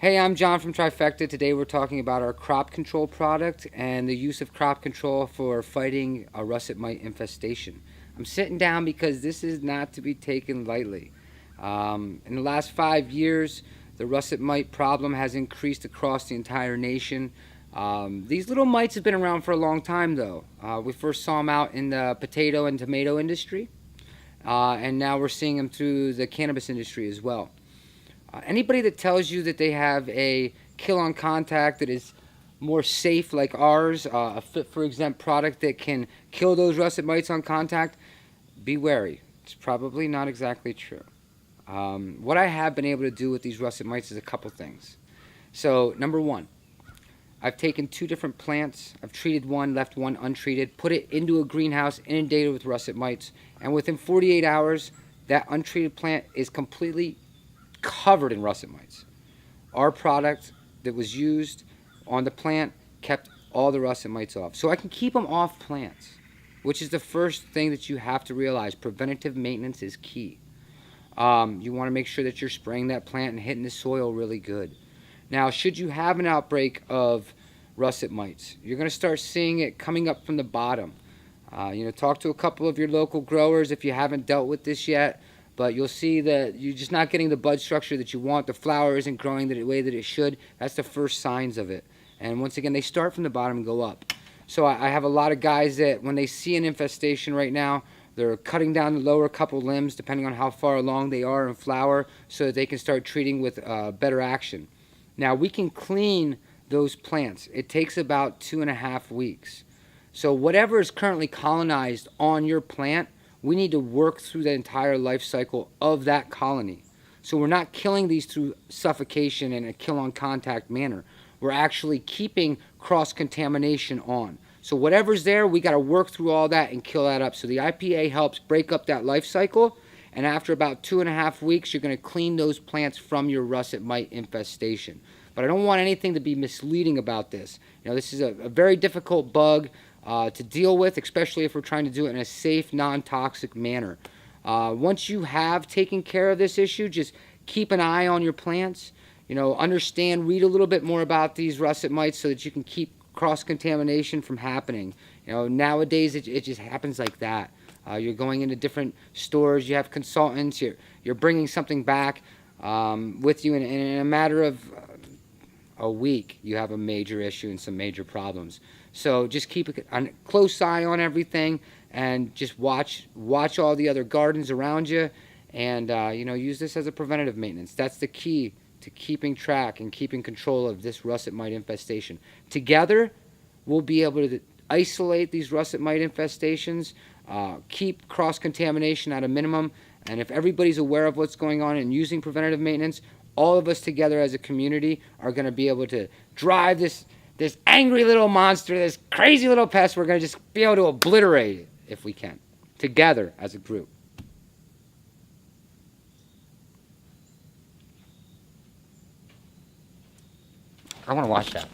Hey, I'm John from Trifecta. Today we're talking about our crop control product and the use of crop control for fighting a russet mite infestation. I'm sitting down because this is not to be taken lightly. In the last 5 years, the russet mite problem has increased across the entire nation. These little mites have been around for a long time, though. We first saw them out in the potato and tomato industry, and now we're seeing them through the cannabis industry as well. Anybody that tells you that they have a kill on contact that is more safe like ours, a FIFRA-exempt product that can kill those russet mites on contact, be wary. It's probably not exactly true. What I have been able to do with these russet mites is a couple things. So, number one, I've taken 2 different plants, I've treated one, left one untreated, put it into a greenhouse inundated with russet mites, and within 48 hours, that untreated plant is completely covered in russet mites. Our product that was used on the plant kept all the russet mites off. So I can keep them off plants, which is the first thing that you have to realize. Preventative maintenance is key. You want to make sure that you're spraying that plant and hitting the soil really good. Now, should you have an outbreak of russet mites, you're going to start seeing it coming up from the bottom. Talk to a couple of your local growers if you haven't dealt with this yet. But you'll see that you're just not getting the bud structure that you want. The flower isn't growing the way that it should. That's the first signs of it. And once again, they start from the bottom and go up. So I have a lot of guys that when they see an infestation right now, they're cutting down the lower couple limbs depending on how far along they are in flower so that they can start treating with better action. Now, we can clean those plants. It takes about 2.5 weeks. So whatever is currently colonized on your plant, we need to work through the entire life cycle of that colony. So we're not killing these through suffocation in a kill-on-contact manner. We're actually keeping cross-contamination on. So whatever's there, we got to work through all that and kill that up. So the IPA helps break up that life cycle, and after about 2.5 weeks, you're going to clean those plants from your russet mite infestation. But I don't want anything to be misleading about this. This is a very difficult bug to deal with, especially if we're trying to do it in a safe, non-toxic manner. Once you have taken care of this issue, just keep an eye on your plants. Understand, read a little bit more about these russet mites so that you can keep cross-contamination from happening. Nowadays it just happens like that. You're going into different stores, you have consultants, you're bringing something back with you, and in a matter of a week, you have a major issue and some major problems. So just keep a close eye on everything, and just watch all the other gardens around you, and use this as a preventative maintenance. That's the key to keeping track and keeping control of this russet mite infestation. Together, we'll be able to isolate these russet mite infestations, keep cross-contamination at a minimum, and if everybody's aware of what's going on and using preventative maintenance, all of us together as a community are going to be able to drive this angry little monster, this crazy little pest. We're going to just be able to obliterate it if we can, together as a group. I want to watch that.